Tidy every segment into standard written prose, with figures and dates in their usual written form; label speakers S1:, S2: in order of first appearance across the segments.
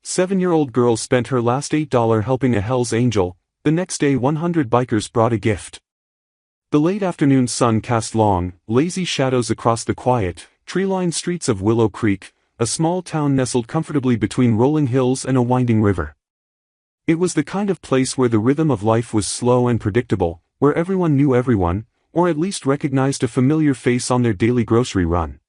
S1: 7-year-old girl spent her last $8 helping a Hell's Angel. The next day 100 bikers brought a gift. The late afternoon sun cast long, lazy shadows across the quiet, tree-lined streets of Willow Creek, a small town nestled comfortably between rolling hills and a winding river. It was the kind of place where the rhythm of life was slow and predictable, where everyone knew everyone, or at least recognized a familiar face on their daily grocery run.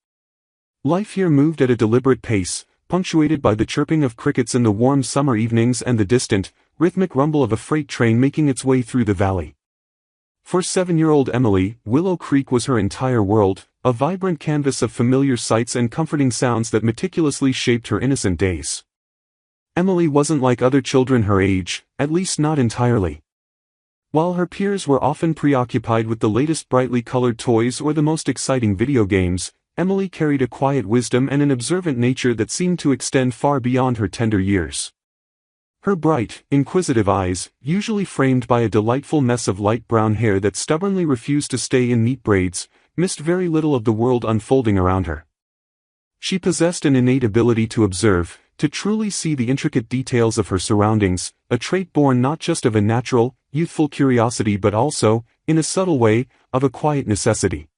S1: Life here moved at a deliberate pace, punctuated by the chirping of crickets in the warm summer evenings and the distant, rhythmic rumble of a freight train making its way through the valley. For 7-year-old Emily, Willow Creek was her entire world, a vibrant canvas of familiar sights and comforting sounds that meticulously shaped her innocent days. Emily wasn't like other children her age, at least not entirely. While her peers were often preoccupied with the latest brightly colored toys or the most exciting video games, Emily carried a quiet wisdom and an observant nature that seemed to extend far beyond her tender years. Her bright, inquisitive eyes, usually framed by a delightful mess of light brown hair that stubbornly refused to stay in neat braids, missed very little of the world unfolding around her. She possessed an innate ability to observe, to truly see the intricate details of her surroundings, a trait born not just of a natural, youthful curiosity but also, in a subtle way, of a quiet necessity.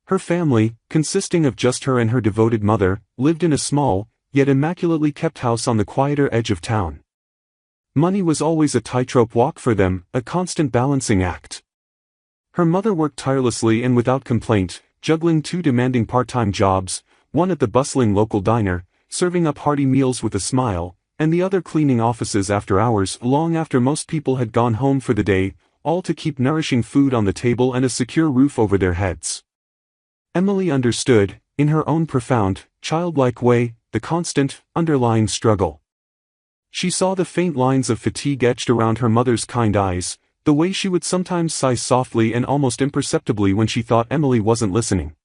S1: Her family, consisting of just her and her devoted mother, lived in a small, yet immaculately kept house on the quieter edge of town. Money was always a tightrope walk for them, a constant balancing act. Her mother worked tirelessly and without complaint, juggling 2 demanding part-time jobs, one at the bustling local diner, serving up hearty meals with a smile, and the other cleaning offices after hours long after most people had gone home for the day, all to keep nourishing food on the table and a secure roof over their heads. Emily understood, in her own profound, childlike way, the constant, underlying struggle. She saw the faint lines of fatigue etched around her mother's kind eyes, the way she would sometimes sigh softly and almost imperceptibly when she thought Emily wasn't listening.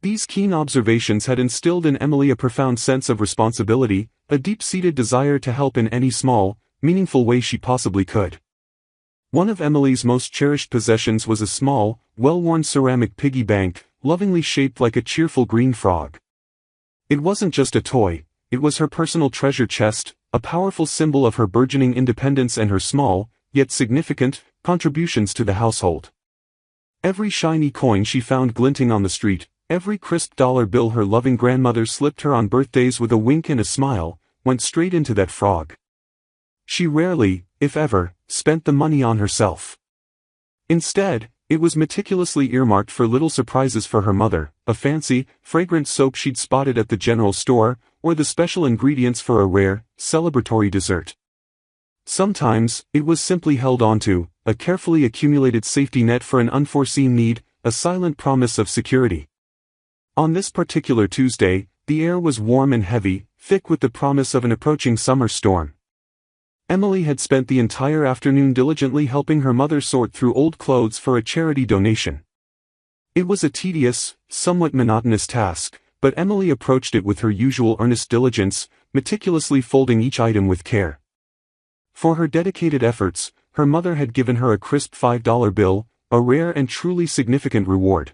S1: These keen observations had instilled in Emily a profound sense of responsibility, a deep-seated desire to help in any small, meaningful way she possibly could. One of Emily's most cherished possessions was a small, well-worn ceramic piggy bank, lovingly shaped like a cheerful green frog. It wasn't just a toy, it was her personal treasure chest, a powerful symbol of her burgeoning independence and her small, yet significant, contributions to the household. Every shiny coin she found glinting on the street, every crisp dollar bill her loving grandmother slipped her on birthdays with a wink and a smile, went straight into that frog. She rarely, if ever, spent the money on herself. Instead, it was meticulously earmarked for little surprises for her mother, a fancy, fragrant soap she'd spotted at the general store, or the special ingredients for a rare, celebratory dessert. Sometimes, it was simply held onto, a carefully accumulated safety net for an unforeseen need, a silent promise of security. On this particular Tuesday, the air was warm and heavy, thick with the promise of an approaching summer storm. Emily had spent the entire afternoon diligently helping her mother sort through old clothes for a charity donation. It was a tedious, somewhat monotonous task, but Emily approached it with her usual earnest diligence, meticulously folding each item with care. For her dedicated efforts, her mother had given her a crisp $5 bill, a rare and truly significant reward.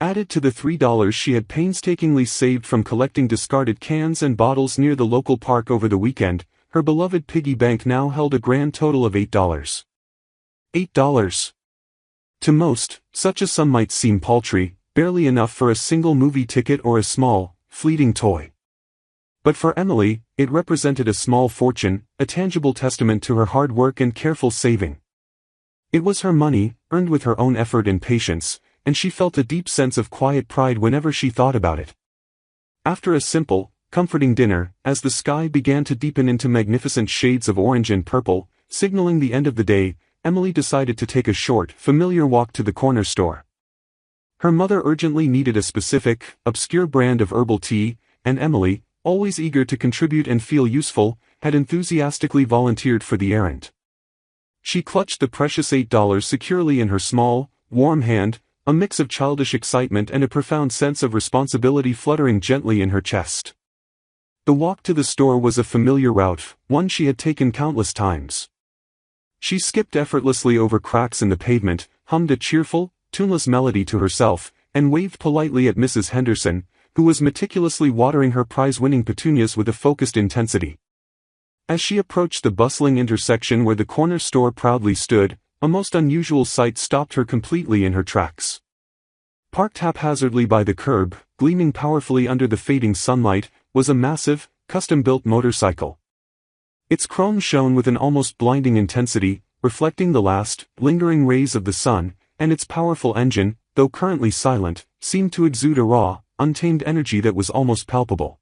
S1: Added to the $3 she had painstakingly saved from collecting discarded cans and bottles near the local park over the weekend, her beloved piggy bank now held a grand total of $8. $8. To most, such a sum might seem paltry, barely enough for a single movie ticket or a small, fleeting toy. But for Emily, it represented a small fortune, a tangible testament to her hard work and careful saving. It was her money, earned with her own effort and patience, and she felt a deep sense of quiet pride whenever she thought about it. After a simple, comforting dinner, as the sky began to deepen into magnificent shades of orange and purple, signaling the end of the day, Emily decided to take a short, familiar walk to the corner store. Her mother urgently needed a specific, obscure brand of herbal tea, and Emily, always eager to contribute and feel useful, had enthusiastically volunteered for the errand. She clutched the precious $8 securely in her small, warm hand, a mix of childish excitement and a profound sense of responsibility fluttering gently in her chest. The walk to the store was a familiar route, one she had taken countless times. She skipped effortlessly over cracks in the pavement, hummed a cheerful, tuneless melody to herself, and waved politely at Mrs. Henderson, who was meticulously watering her prize-winning petunias with a focused intensity. As she approached the bustling intersection where the corner store proudly stood, a most unusual sight stopped her completely in her tracks. Parked haphazardly by the curb, gleaming powerfully under the fading sunlight, was a massive, custom-built motorcycle. Its chrome shone with an almost blinding intensity, reflecting the last, lingering rays of the sun, and its powerful engine, though currently silent, seemed to exude a raw, untamed energy that was almost palpable.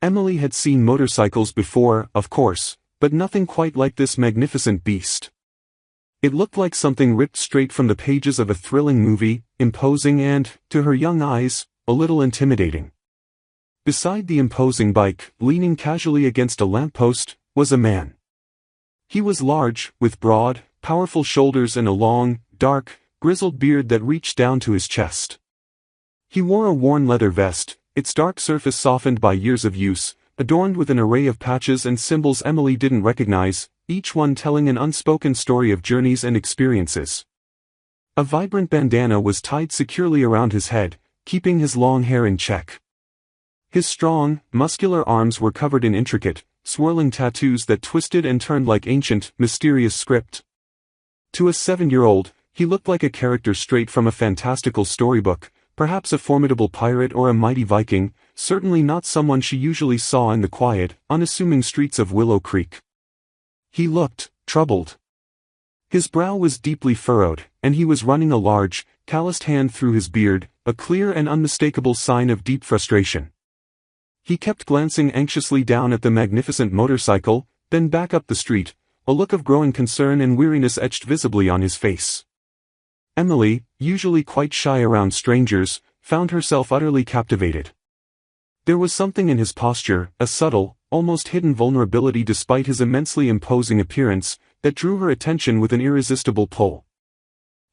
S1: Emily had seen motorcycles before, of course, but nothing quite like this magnificent beast. It looked like something ripped straight from the pages of a thrilling movie, imposing and, to her young eyes, a little intimidating. Beside the imposing bike, leaning casually against a lamppost, was a man. He was large, with broad, powerful shoulders and a long, dark, grizzled beard that reached down to his chest. He wore a worn leather vest, its dark surface softened by years of use, adorned with an array of patches and symbols Emily didn't recognize, each one telling an unspoken story of journeys and experiences. A vibrant bandana was tied securely around his head, keeping his long hair in check. His strong, muscular arms were covered in intricate, swirling tattoos that twisted and turned like ancient, mysterious script. To a 7-year-old, he looked like a character straight from a fantastical storybook, perhaps a formidable pirate or a mighty Viking, certainly not someone she usually saw in the quiet, unassuming streets of Willow Creek. He looked troubled. His brow was deeply furrowed, and he was running a large, calloused hand through his beard, a clear and unmistakable sign of deep frustration. He kept glancing anxiously down at the magnificent motorcycle, then back up the street, a look of growing concern and weariness etched visibly on his face. Emily, usually quite shy around strangers, found herself utterly captivated. There was something in his posture, a subtle, almost hidden vulnerability despite his immensely imposing appearance, that drew her attention with an irresistible pull.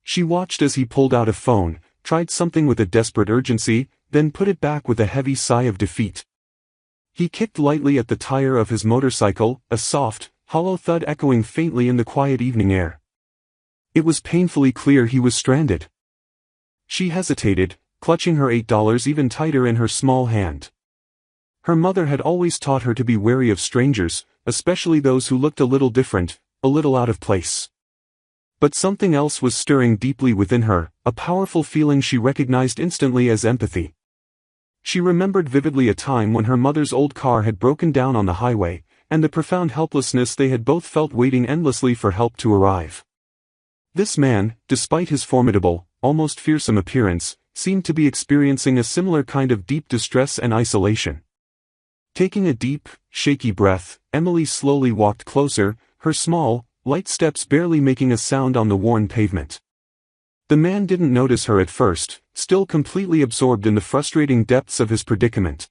S1: She watched as he pulled out a phone, tried something with a desperate urgency, then put it back with a heavy sigh of defeat. He kicked lightly at the tire of his motorcycle, a soft, hollow thud echoing faintly in the quiet evening air. It was painfully clear he was stranded. She hesitated, clutching her $8 even tighter in her small hand. Her mother had always taught her to be wary of strangers, especially those who looked a little different, a little out of place. But something else was stirring deeply within her, a powerful feeling she recognized instantly as empathy. She remembered vividly a time when her mother's old car had broken down on the highway, and the profound helplessness they had both felt waiting endlessly for help to arrive. This man, despite his formidable, almost fearsome appearance, seemed to be experiencing a similar kind of deep distress and isolation. Taking a deep, shaky breath, Emily slowly walked closer, her small, light steps barely making a sound on the worn pavement. The man didn't notice her at first, still completely absorbed in the frustrating depths of his predicament.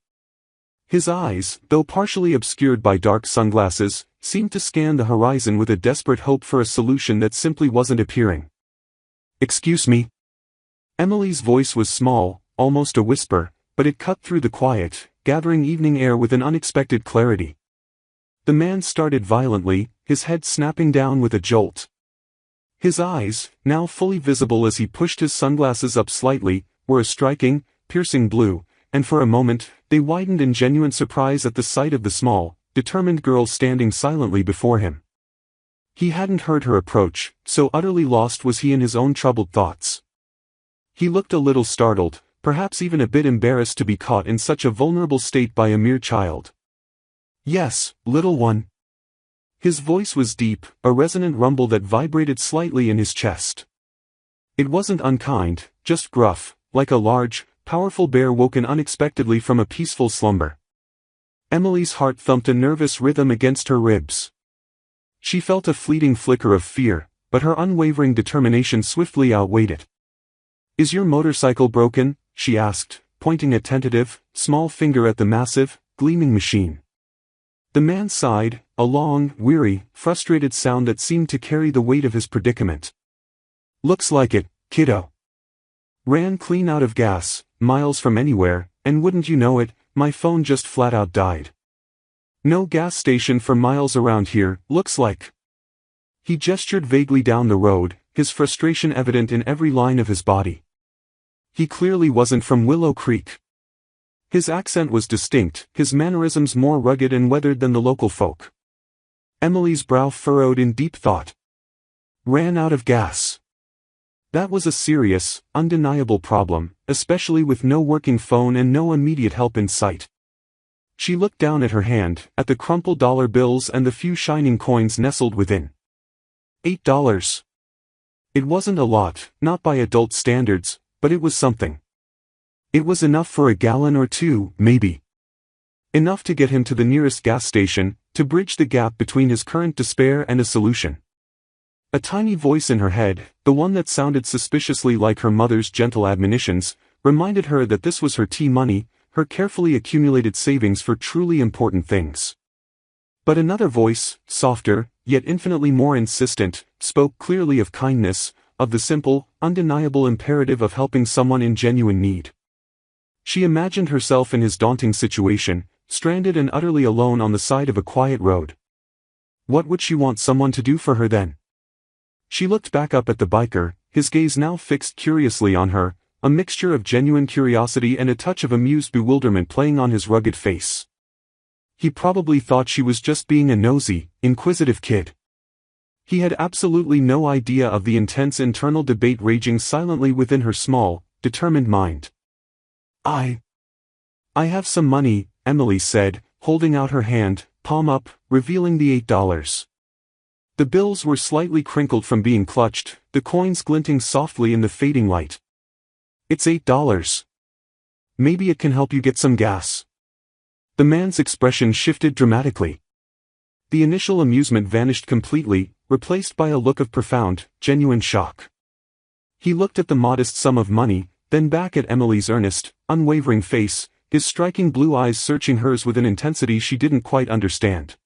S1: His eyes, though partially obscured by dark sunglasses, seemed to scan the horizon with a desperate hope for a solution that simply wasn't appearing. "Excuse me?" Emily's voice was small, almost a whisper, but it cut through the quiet, gathering evening air with an unexpected clarity. The man started violently, his head snapping down with a jolt. His eyes, now fully visible as he pushed his sunglasses up slightly, were a striking, piercing blue, and for a moment, they widened in genuine surprise at the sight of the small, determined girl standing silently before him. He hadn't heard her approach, so utterly lost was he in his own troubled thoughts. He looked a little startled, perhaps even a bit embarrassed to be caught in such a vulnerable state by a mere child. "Yes, little one." His voice was deep, a resonant rumble that vibrated slightly in his chest. It wasn't unkind, just gruff, like a large, powerful bear woken unexpectedly from a peaceful slumber. Emily's heart thumped a nervous rhythm against her ribs. She felt a fleeting flicker of fear, but her unwavering determination swiftly outweighed it. "Is your motorcycle broken?" she asked, pointing a tentative, small finger at the massive, gleaming machine. The man sighed, a long, weary, frustrated sound that seemed to carry the weight of his predicament. "Looks like it, kiddo. Ran clean out of gas, miles from anywhere, and wouldn't you know it, my phone just flat out died. No gas station for miles around here, looks like." He gestured vaguely down the road, his frustration evident in every line of his body. He clearly wasn't from Willow Creek. His accent was distinct, his mannerisms more rugged and weathered than the local folk. Emily's brow furrowed in deep thought. Ran out of gas. That was a serious, undeniable problem, especially with no working phone and no immediate help in sight. She looked down at her hand, at the crumpled dollar bills and the few shining coins nestled within. $8. It wasn't a lot, not by adult standards, but it was something. It was enough for a gallon or two, maybe. Enough to get him to the nearest gas station, to bridge the gap between his current despair and a solution. A tiny voice in her head, the one that sounded suspiciously like her mother's gentle admonitions, reminded her that this was her tea money, her carefully accumulated savings for truly important things. But another voice, softer, yet infinitely more insistent, spoke clearly of kindness, of the simple, undeniable imperative of helping someone in genuine need. She imagined herself in his daunting situation, stranded and utterly alone on the side of a quiet road. What would she want someone to do for her then? She looked back up at the biker, his gaze now fixed curiously on her, a mixture of genuine curiosity and a touch of amused bewilderment playing on his rugged face. He probably thought she was just being a nosy, inquisitive kid. He had absolutely no idea of the intense internal debate raging silently within her small, determined mind. I have some money, Emily said, holding out her hand, palm up, revealing the $8. The bills were slightly crinkled from being clutched, the coins glinting softly in the fading light. It's $8. Maybe it can help you get some gas. The man's expression shifted dramatically. The initial amusement vanished completely, replaced by a look of profound, genuine shock. He looked at the modest sum of money, then back at Emily's earnest, unwavering face, his striking blue eyes searching hers with an intensity she didn't quite understand.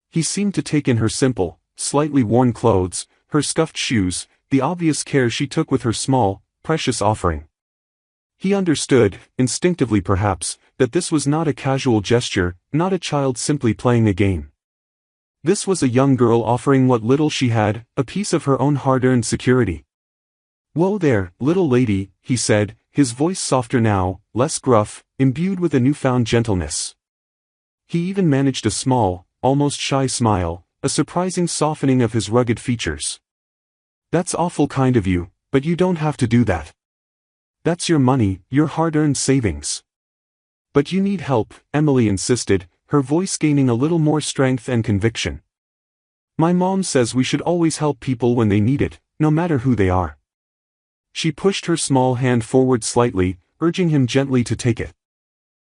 S1: He seemed to take in her simple, slightly worn clothes, her scuffed shoes, the obvious care she took with her small, precious offering. He understood, instinctively perhaps, that this was not a casual gesture, not a child simply playing a game. This was a young girl offering what little she had, a piece of her own hard-earned security. "Whoa there, little lady," he said, his voice softer now, less gruff, imbued with a newfound gentleness. He even managed a small, almost shy smile, a surprising softening of his rugged features. "That's awful kind of you, but you don't have to do that. That's your money, your hard-earned savings." "But you need help," Emily insisted, her voice gaining a little more strength and conviction. "My mom says we should always help people when they need it, no matter who they are." She pushed her small hand forward slightly, urging him gently to take it.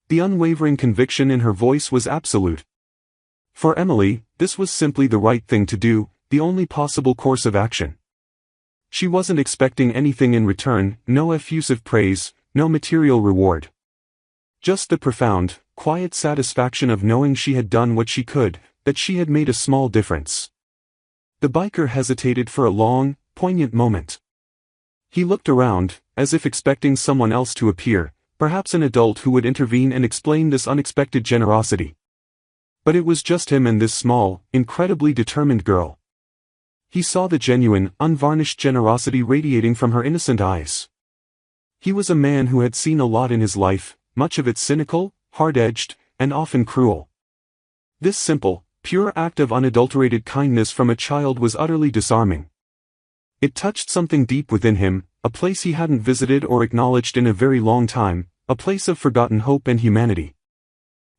S1: The unwavering conviction in her voice was absolute. For Emily, this was simply the right thing to do, the only possible course of action. She wasn't expecting anything in return, no effusive praise, no material reward. Just the profound, quiet satisfaction of knowing she had done what she could, that she had made a small difference. The biker hesitated for a long, poignant moment. He looked around, as if expecting someone else to appear, perhaps an adult who would intervene and explain this unexpected generosity. But it was just him and this small, incredibly determined girl. He saw the genuine, unvarnished generosity radiating from her innocent eyes. He was a man who had seen a lot in his life, much of it cynical, hard-edged, and often cruel. This simple, pure act of unadulterated kindness from a child was utterly disarming. It touched something deep within him, a place he hadn't visited or acknowledged in a very long time, a place of forgotten hope and humanity.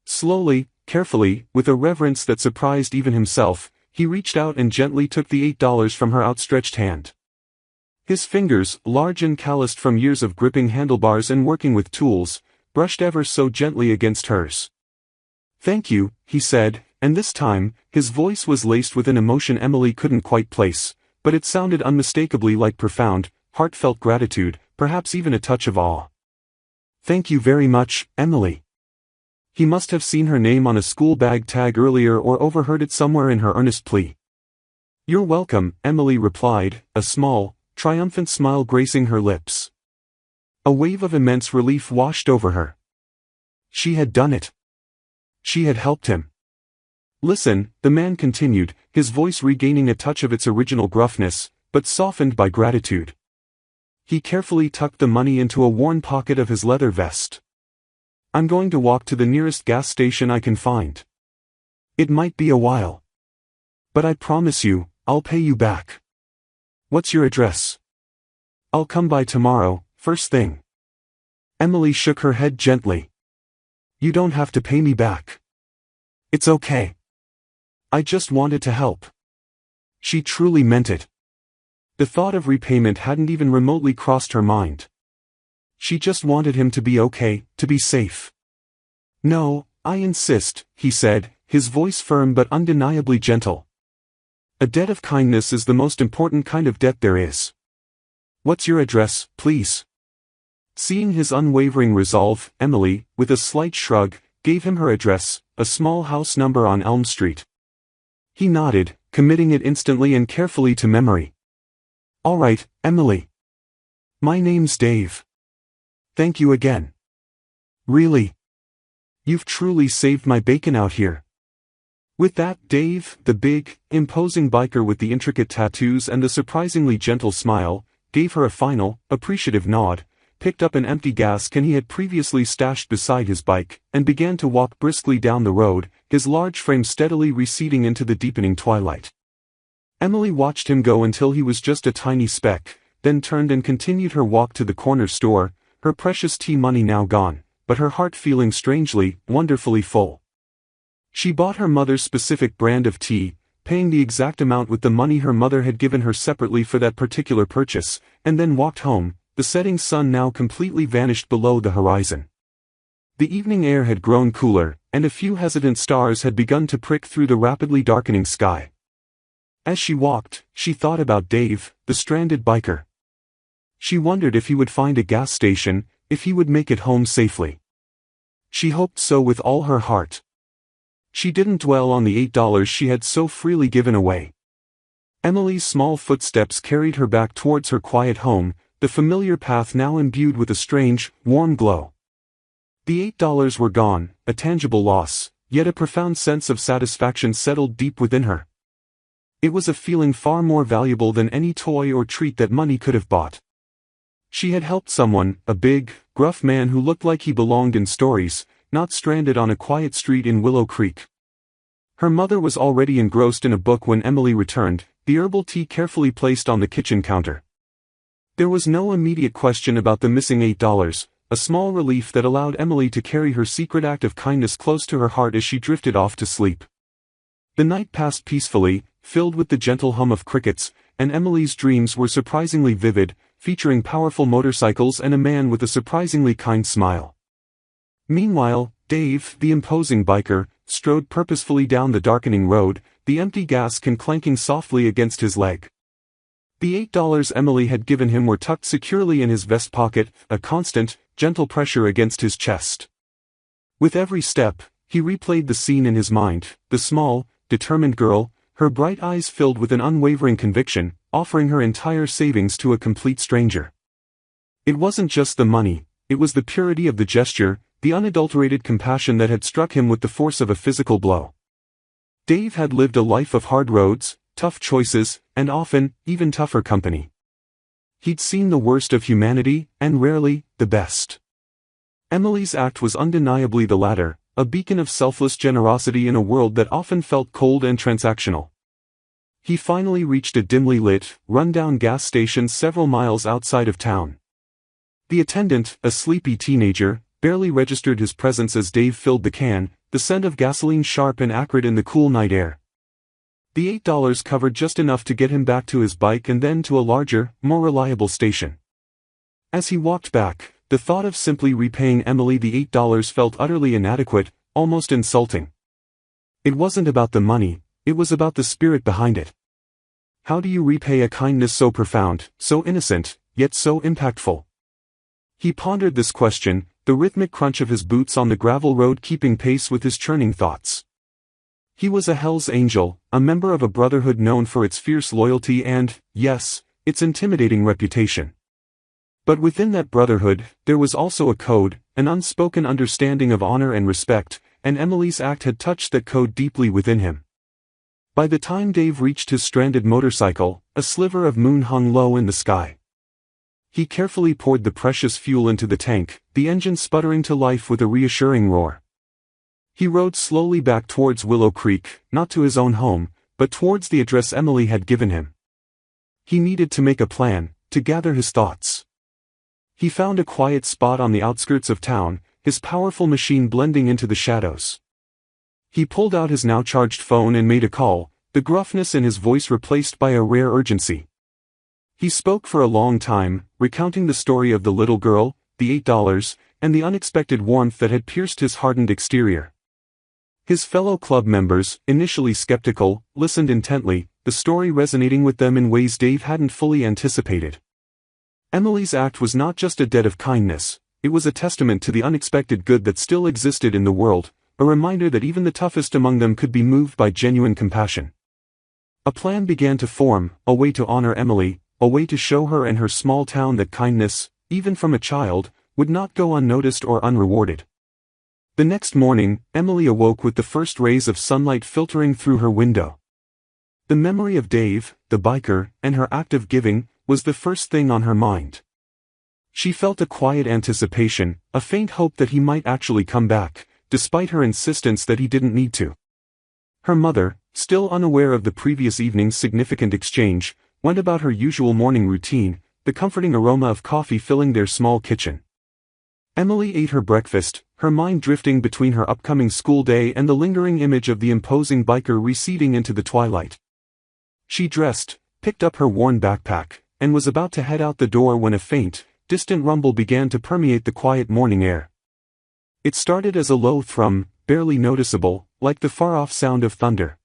S1: Slowly, carefully, with a reverence that surprised even himself, he reached out and gently took the $8 from her outstretched hand. His fingers, large and calloused from years of gripping handlebars and working with tools, brushed ever so gently against hers. "Thank you," he said, and this time, his voice was laced with an emotion Emily couldn't quite place, but it sounded unmistakably like profound, heartfelt gratitude, perhaps even a touch of awe. "Thank you very much, Emily." He must have seen her name on a school bag tag earlier or overheard it somewhere in her earnest plea. "You're welcome," Emily replied, a small, triumphant smile gracing her lips. A wave of immense relief washed over her. She had done it. She had helped him. "Listen," the man continued, his voice regaining a touch of its original gruffness, but softened by gratitude. He carefully tucked the money into a worn pocket of his leather vest. I'm going to walk to the nearest gas station I can find. It might be a while. But I promise you, I'll pay you back. What's your address? I'll come by tomorrow, first thing. Emily shook her head gently. You don't have to pay me back. It's okay. I just wanted to help. She truly meant it. The thought of repayment hadn't even remotely crossed her mind. She just wanted him to be okay, to be safe. No, I insist, he said, his voice firm but undeniably gentle. A debt of kindness is the most important kind of debt there is. What's your address, please? Seeing his unwavering resolve, Emily, with a slight shrug, gave him her address, a small house number on Elm Street. He nodded, committing it instantly and carefully to memory. All right, Emily. My name's Dave. Thank you again. Really? You've truly saved my bacon out here. With that, Dave, the big, imposing biker with the intricate tattoos and the surprisingly gentle smile, gave her a final, appreciative nod, picked up an empty gas can he had previously stashed beside his bike, and began to walk briskly down the road, his large frame steadily receding into the deepening twilight. Emily watched him go until he was just a tiny speck, then turned and continued her walk to the corner store, her precious tea money now gone, but her heart feeling strangely, wonderfully full. She bought her mother's specific brand of tea, paying the exact amount with the money her mother had given her separately for that particular purchase, and then walked home, the setting sun now completely vanished below the horizon. The evening air had grown cooler, and a few hesitant stars had begun to prick through the rapidly darkening sky. As she walked, she thought about Dave, the stranded biker. She wondered if he would find a gas station, if he would make it home safely. She hoped so with all her heart. She didn't dwell on the $8 she had so freely given away. Emily's small footsteps carried her back towards her quiet home, the familiar path now imbued with a strange, warm glow. The $8 were gone, a tangible loss, yet a profound sense of satisfaction settled deep within her. It was a feeling far more valuable than any toy or treat that money could have bought. She had helped someone, a big, gruff man who looked like he belonged in stories, not stranded on a quiet street in Willow Creek. Her mother was already engrossed in a book when Emily returned, the herbal tea carefully placed on the kitchen counter. There was no immediate question about the missing $8, a small relief that allowed Emily to carry her secret act of kindness close to her heart as she drifted off to sleep. The night passed peacefully, filled with the gentle hum of crickets, and Emily's dreams were surprisingly vivid, featuring powerful motorcycles and a man with a surprisingly kind smile. Meanwhile, Dave, the imposing biker, strode purposefully down the darkening road, the empty gas can clanking softly against his leg. The $8 Emily had given him were tucked securely in his vest pocket, a constant, gentle pressure against his chest. With every step, he replayed the scene in his mind, the small, determined girl, her bright eyes filled with an unwavering conviction, offering her entire savings to a complete stranger. It wasn't just the money, it was the purity of the gesture, the unadulterated compassion that had struck him with the force of a physical blow. Dave had lived a life of hard roads, tough choices, and often, even tougher company. He'd seen the worst of humanity, and rarely, the best. Emily's act was undeniably the latter, a beacon of selfless generosity in a world that often felt cold and transactional. He finally reached a dimly lit, run-down gas station several miles outside of town. The attendant, a sleepy teenager, barely registered his presence as Dave filled the can, the scent of gasoline sharp and acrid in the cool night air. The $8 covered just enough to get him back to his bike and then to a larger, more reliable station. As he walked back, the thought of simply repaying Emily the $8 felt utterly inadequate, almost insulting. It wasn't about the money, it was about the spirit behind it. How do you repay a kindness so profound, so innocent, yet so impactful? He pondered this question, the rhythmic crunch of his boots on the gravel road keeping pace with his churning thoughts. He was a Hell's Angel, a member of a brotherhood known for its fierce loyalty and, yes, its intimidating reputation. But within that brotherhood, there was also a code, an unspoken understanding of honor and respect, and Emily's act had touched that code deeply within him. By the time Dave reached his stranded motorcycle, a sliver of moon hung low in the sky. He carefully poured the precious fuel into the tank, the engine sputtering to life with a reassuring roar. He rode slowly back towards Willow Creek, not to his own home, but towards the address Emily had given him. He needed to make a plan, to gather his thoughts. He found a quiet spot on the outskirts of town, his powerful machine blending into the shadows. He pulled out his now-charged phone and made a call, the gruffness in his voice replaced by a rare urgency. He spoke for a long time, recounting the story of the little girl, the $8, and the unexpected warmth that had pierced his hardened exterior. His fellow club members, initially skeptical, listened intently, the story resonating with them in ways Dave hadn't fully anticipated. Emily's act was not just a debt of kindness, it was a testament to the unexpected good that still existed in the world, a reminder that even the toughest among them could be moved by genuine compassion. A plan began to form, a way to honor Emily, a way to show her and her small town that kindness, even from a child, would not go unnoticed or unrewarded. The next morning, Emily awoke with the first rays of sunlight filtering through her window. The memory of Dave, the biker, and her act of giving, was the first thing on her mind. She felt a quiet anticipation, a faint hope that he might actually come back, despite her insistence that he didn't need to. Her mother, still unaware of the previous evening's significant exchange, went about her usual morning routine, the comforting aroma of coffee filling their small kitchen. Emily ate her breakfast, her mind drifting between her upcoming school day and the lingering image of the imposing biker receding into the twilight. She dressed, picked up her worn backpack, and was about to head out the door when a faint, distant rumble began to permeate the quiet morning air. It started as a low thrum, barely noticeable, like the far-off sound of thunder.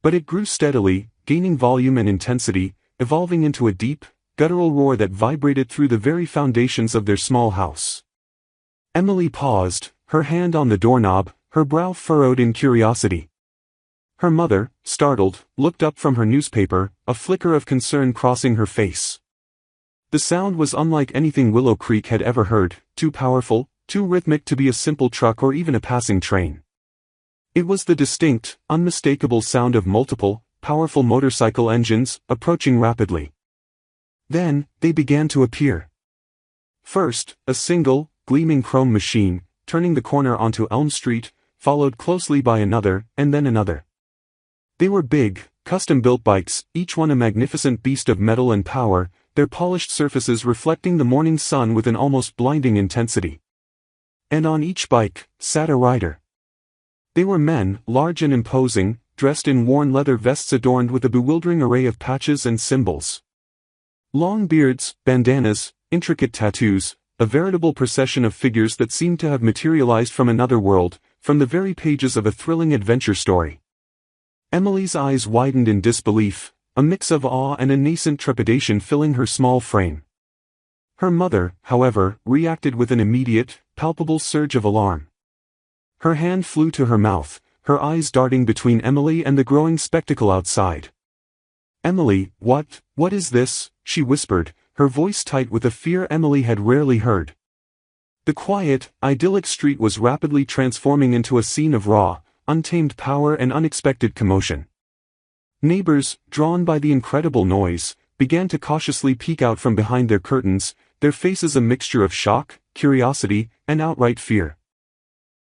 S1: But it grew steadily, gaining volume and intensity, evolving into a deep, guttural roar that vibrated through the very foundations of their small house. Emily paused, her hand on the doorknob, her brow furrowed in curiosity. Her mother, startled, looked up from her newspaper, a flicker of concern crossing her face. The sound was unlike anything Willow Creek had ever heard, too powerful, too rhythmic to be a simple truck or even a passing train. It was the distinct, unmistakable sound of multiple, powerful motorcycle engines, approaching rapidly. Then, they began to appear. First, a single, gleaming chrome machine, turning the corner onto Elm Street, followed closely by another, and then another. They were big, custom-built bikes, each one a magnificent beast of metal and power, their polished surfaces reflecting the morning sun with an almost blinding intensity. And on each bike, sat a rider. They were men, large and imposing, dressed in worn leather vests adorned with a bewildering array of patches and symbols. Long beards, bandanas, intricate tattoos, a veritable procession of figures that seemed to have materialized from another world, from the very pages of a thrilling adventure story. Emily's eyes widened in disbelief, a mix of awe and a nascent trepidation filling her small frame. Her mother, however, reacted with an immediate, palpable surge of alarm. Her hand flew to her mouth, her eyes darting between Emily and the growing spectacle outside. "Emily, what is this?" she whispered, her voice tight with a fear Emily had rarely heard. The quiet, idyllic street was rapidly transforming into a scene of raw, untamed power and unexpected commotion. Neighbors, drawn by the incredible noise, began to cautiously peek out from behind their curtains, their faces a mixture of shock, curiosity, and outright fear.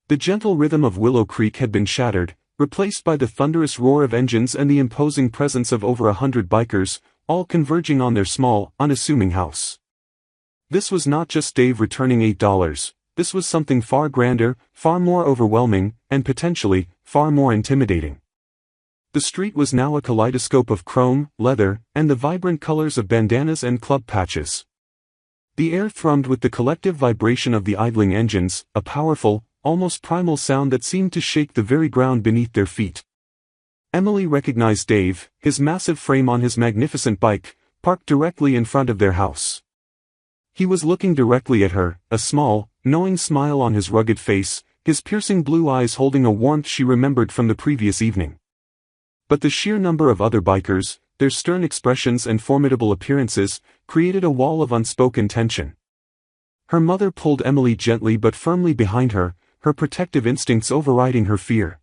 S1: The gentle rhythm of Willow Creek had been shattered, replaced by the thunderous roar of engines and the imposing presence of over 100 bikers, all converging on their small, unassuming house. This was not just Dave returning $8, this was something far grander, far more overwhelming, and potentially, far more intimidating. The street was now a kaleidoscope of chrome, leather, and the vibrant colors of bandanas and club patches. The air thrummed with the collective vibration of the idling engines, a powerful, almost primal sound that seemed to shake the very ground beneath their feet. Emily recognized Dave, his massive frame on his magnificent bike, parked directly in front of their house. He was looking directly at her, a small, knowing smile on his rugged face, his piercing blue eyes holding a warmth she remembered from the previous evening. But the sheer number of other bikers, their stern expressions and formidable appearances, created a wall of unspoken tension. Her mother pulled Emily gently but firmly behind her, her protective instincts overriding her fear.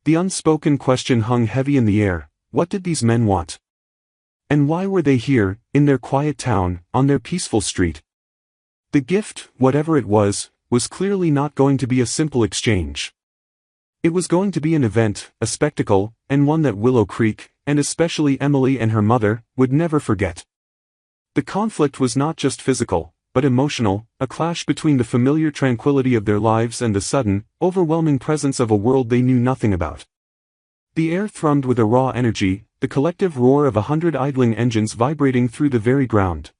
S1: The unspoken question hung heavy in the air: what did these men want? And why were they here, in their quiet town, on their peaceful street? The gift, whatever it was clearly not going to be a simple exchange. It was going to be an event, a spectacle, and one that Willow Creek, and especially Emily and her mother, would never forget. The conflict was not just physical, but emotional, a clash between the familiar tranquility of their lives and the sudden, overwhelming presence of a world they knew nothing about. The air thrummed with a raw energy, the collective roar of 100 idling engines vibrating through the very ground.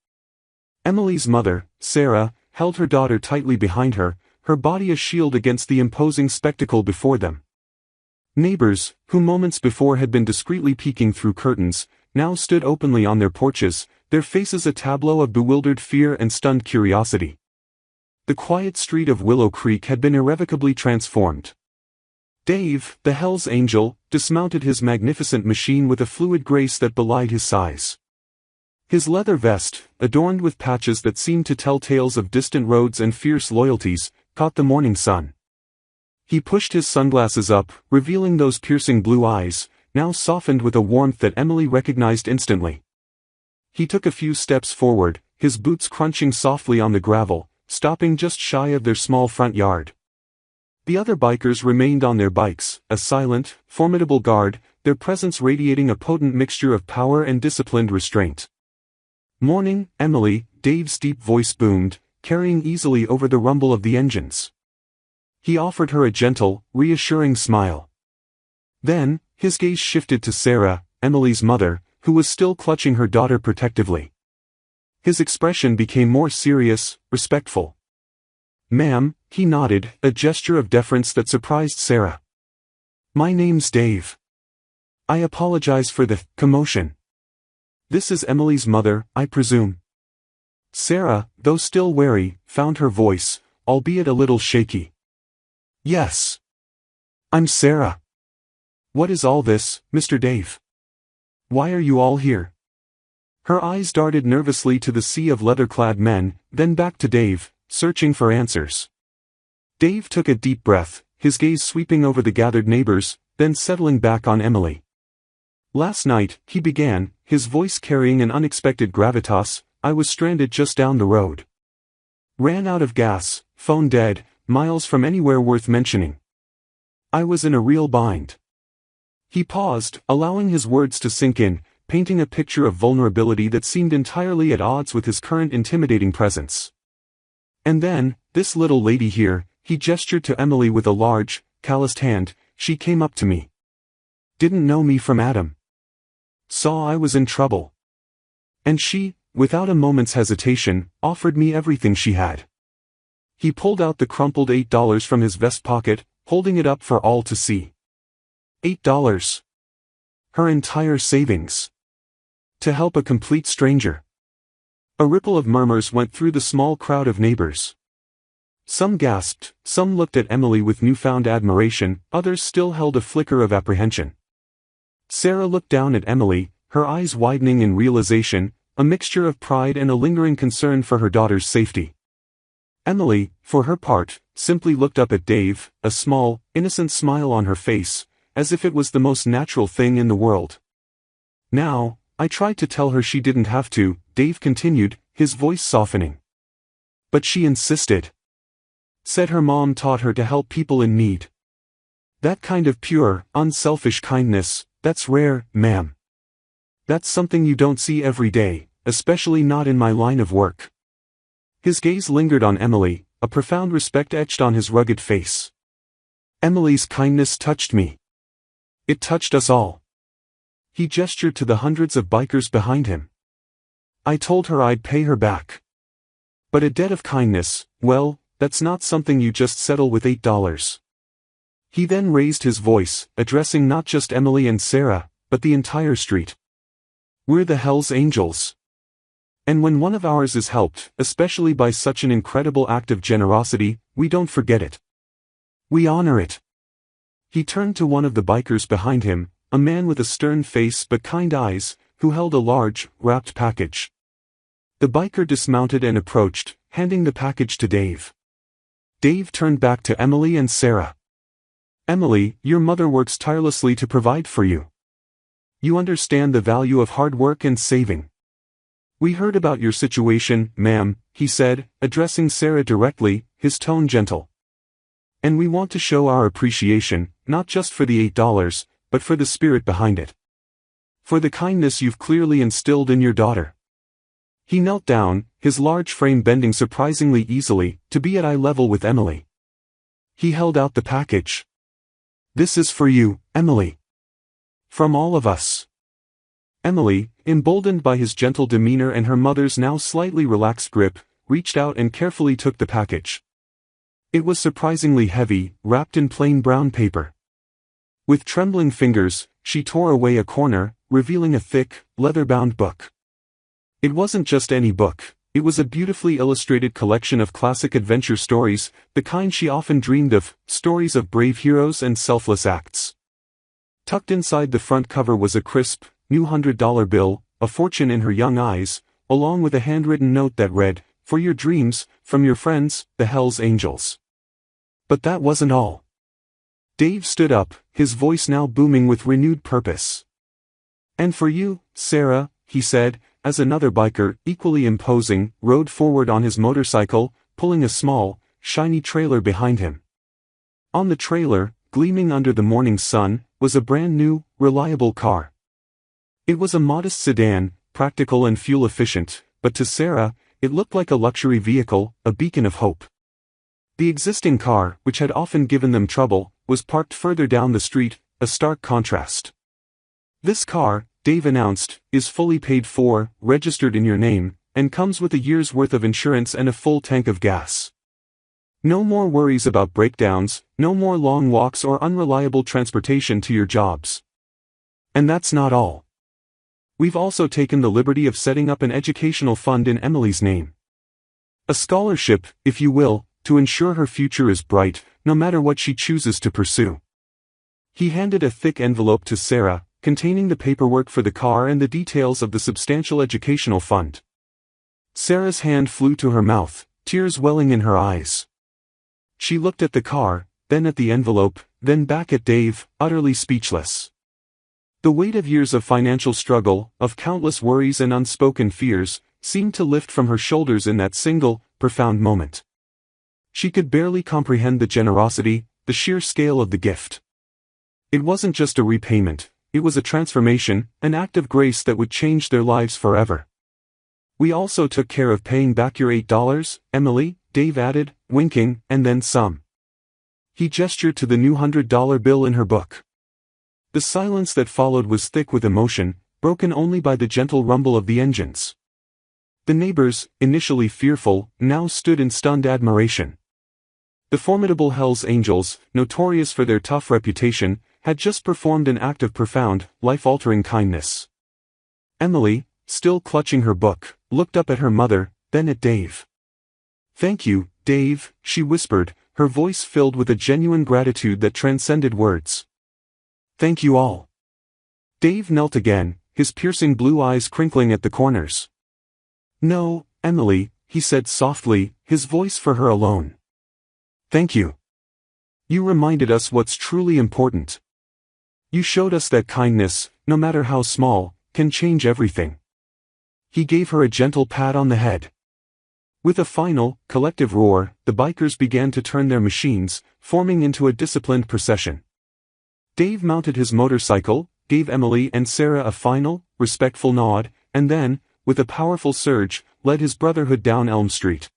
S1: Emily's mother, Sarah, held her daughter tightly behind her, her body a shield against the imposing spectacle before them. Neighbors, who moments before had been discreetly peeking through curtains, now stood openly on their porches, their faces a tableau of bewildered fear and stunned curiosity. The quiet street of Willow Creek had been irrevocably transformed. Dave, the Hell's Angel, dismounted his magnificent machine with a fluid grace that belied his size. His leather vest, adorned with patches that seemed to tell tales of distant roads and fierce loyalties, caught the morning sun. He pushed his sunglasses up, revealing those piercing blue eyes, now softened with a warmth that Emily recognized instantly. He took a few steps forward, his boots crunching softly on the gravel, stopping just shy of their small front yard. The other bikers remained on their bikes, a silent, formidable guard, their presence radiating a potent mixture of power and disciplined restraint. "Morning, Emily," Dave's deep voice boomed, carrying easily over the rumble of the engines. He offered her a gentle, reassuring smile. Then, his gaze shifted to Sarah, Emily's mother, who was still clutching her daughter protectively. His expression became more serious, respectful. "Ma'am," he nodded, a gesture of deference that surprised Sarah. "My name's Dave. I apologize for the commotion. This is Emily's mother, I presume." Sarah, though still wary, found her voice, albeit a little shaky. "Yes. I'm Sarah. What is all this, Mr. Dave? Why are you all here?" Her eyes darted nervously to the sea of leather-clad men, then back to Dave, searching for answers. Dave took a deep breath, his gaze sweeping over the gathered neighbors, then settling back on Emily. "Last night," he began, his voice carrying an unexpected gravitas, "I was stranded just down the road. Ran out of gas, phone dead, miles from anywhere worth mentioning. I was in a real bind." He paused, allowing his words to sink in, painting a picture of vulnerability that seemed entirely at odds with his current intimidating presence. "And then, this little lady here," he gestured to Emily with a large, calloused hand, "she came up to me. Didn't know me from Adam. Saw I was in trouble. And she, without a moment's hesitation, offered me everything she had." He pulled out the crumpled $8 from his vest pocket, holding it up for all to see. $8. Her entire savings. To help a complete stranger. A ripple of murmurs went through the small crowd of neighbors. Some gasped, some looked at Emily with newfound admiration, others still held a flicker of apprehension. Sarah looked down at Emily, her eyes widening in realization, a mixture of pride and a lingering concern for her daughter's safety. Emily, for her part, simply looked up at Dave, a small, innocent smile on her face, as if it was the most natural thing in the world. "Now, I tried to tell her she didn't have to," Dave continued, his voice softening. "But she insisted. Said her mom taught her to help people in need. That kind of pure, unselfish kindness, that's rare, ma'am. That's something you don't see every day, especially not in my line of work." His gaze lingered on Emily, a profound respect etched on his rugged face. "Emily's kindness touched me. It touched us all." He gestured to the hundreds of bikers behind him. "I told her I'd pay her back. But a debt of kindness, well, that's not something you just settle with $8. He then raised his voice, addressing not just Emily and Sarah, but the entire street. "We're the Hell's Angels. And when one of ours is helped, especially by such an incredible act of generosity, we don't forget it. We honor it." He turned to one of the bikers behind him, a man with a stern face but kind eyes, who held a large, wrapped package. The biker dismounted and approached, handing the package to Dave. Dave turned back to Emily and Sarah. "Emily, your mother works tirelessly to provide for you. You understand the value of hard work and saving. We heard about your situation, ma'am, he said, addressing Sarah directly, his tone gentle. And we want to show our appreciation, not just for the $8, but for the spirit behind it. For the kindness you've clearly instilled in your daughter. He knelt down, his large frame bending surprisingly easily, to be at eye level with Emily. He held out the package. This is for you, Emily. From all of us. Emily, emboldened by his gentle demeanor and her mother's now slightly relaxed grip, reached out and carefully took the package. It was surprisingly heavy, wrapped in plain brown paper. With trembling fingers, she tore away a corner, revealing a thick, leather-bound book. It wasn't just any book, it was a beautifully illustrated collection of classic adventure stories, the kind she often dreamed of, stories of brave heroes and selfless acts. Tucked inside the front cover was a crisp, new $100 bill, a fortune in her young eyes, along with a handwritten note that read, "For your dreams, from your friends, the Hells Angels." But that wasn't all. Dave stood up, his voice now booming with renewed purpose. "And for you, Sarah," he said, as another biker, equally imposing, rode forward on his motorcycle, pulling a small, shiny trailer behind him. On the trailer, gleaming under the morning sun, was a brand new, reliable car. It was a modest sedan, practical and fuel-efficient, but to Sarah, it looked like a luxury vehicle, a beacon of hope. The existing car, which had often given them trouble, was parked further down the street, a stark contrast. "This car," Dave announced, "is fully paid for, registered in your name, and comes with a year's worth of insurance and a full tank of gas. No more worries about breakdowns, no more long walks or unreliable transportation to your jobs. And that's not all. We've also taken the liberty of setting up an educational fund in Emily's name. A scholarship, if you will, to ensure her future is bright, no matter what she chooses to pursue." He handed a thick envelope to Sarah, containing the paperwork for the car and the details of the substantial educational fund. Sarah's hand flew to her mouth, tears welling in her eyes. She looked at the car, then at the envelope, then back at Dave, utterly speechless. The weight of years of financial struggle, of countless worries and unspoken fears, seemed to lift from her shoulders in that single, profound moment. She could barely comprehend the generosity, the sheer scale of the gift. It wasn't just a repayment, it was a transformation, an act of grace that would change their lives forever. "We also took care of paying back your $8, Emily," Dave added, winking, "and then some." He gestured to the new $100 bill in her book. The silence that followed was thick with emotion, broken only by the gentle rumble of the engines. The neighbors, initially fearful, now stood in stunned admiration. The formidable Hells Angels, notorious for their tough reputation, had just performed an act of profound, life-altering kindness. Emily, still clutching her book, looked up at her mother, then at Dave. "Thank you, Dave," she whispered, her voice filled with a genuine gratitude that transcended words. "Thank you all." Dave knelt again, his piercing blue eyes crinkling at the corners. "No, Emily," he said softly, his voice for her alone. "Thank you. You reminded us what's truly important. You showed us that kindness, no matter how small, can change everything." He gave her a gentle pat on the head. With a final, collective roar, the bikers began to turn their machines, forming into a disciplined procession. Dave mounted his motorcycle, gave Emily and Sarah a final, respectful nod, and then, with a powerful surge, led his brotherhood down Elm Street.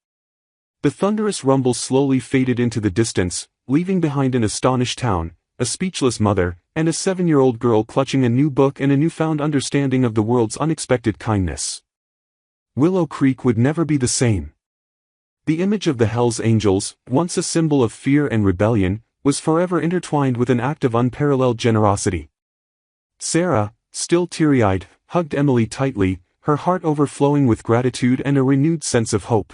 S1: The thunderous rumble slowly faded into the distance, leaving behind an astonished town, a speechless mother, and a 7-year-old girl clutching a new book and a newfound understanding of the world's unexpected kindness. Willow Creek would never be the same. The image of the Hells Angels, once a symbol of fear and rebellion, was forever intertwined with an act of unparalleled generosity. Sarah, still teary-eyed, hugged Emily tightly, her heart overflowing with gratitude and a renewed sense of hope.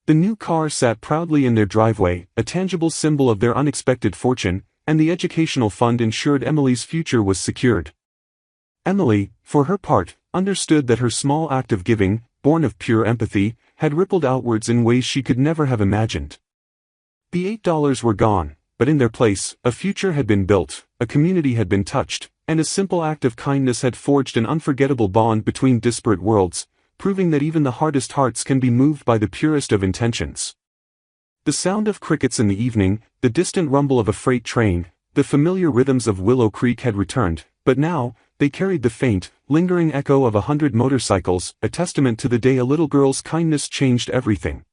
S1: The new car sat proudly in their driveway, a tangible symbol of their unexpected fortune, and the educational fund ensured Emily's future was secured. Emily, for her part, understood that her small act of giving, born of pure empathy, had rippled outwards in ways she could never have imagined. The $8 were gone, but in their place, a future had been built, a community had been touched, And a simple act of kindness had forged an unforgettable bond between disparate worlds, proving that even the hardest hearts can be moved by the purest of intentions. The sound of crickets in the evening, the distant rumble of a freight train, the familiar rhythms of Willow Creek had returned, but now, they carried the faint, lingering echo of 100 motorcycles, a testament to the day a little girl's kindness changed everything.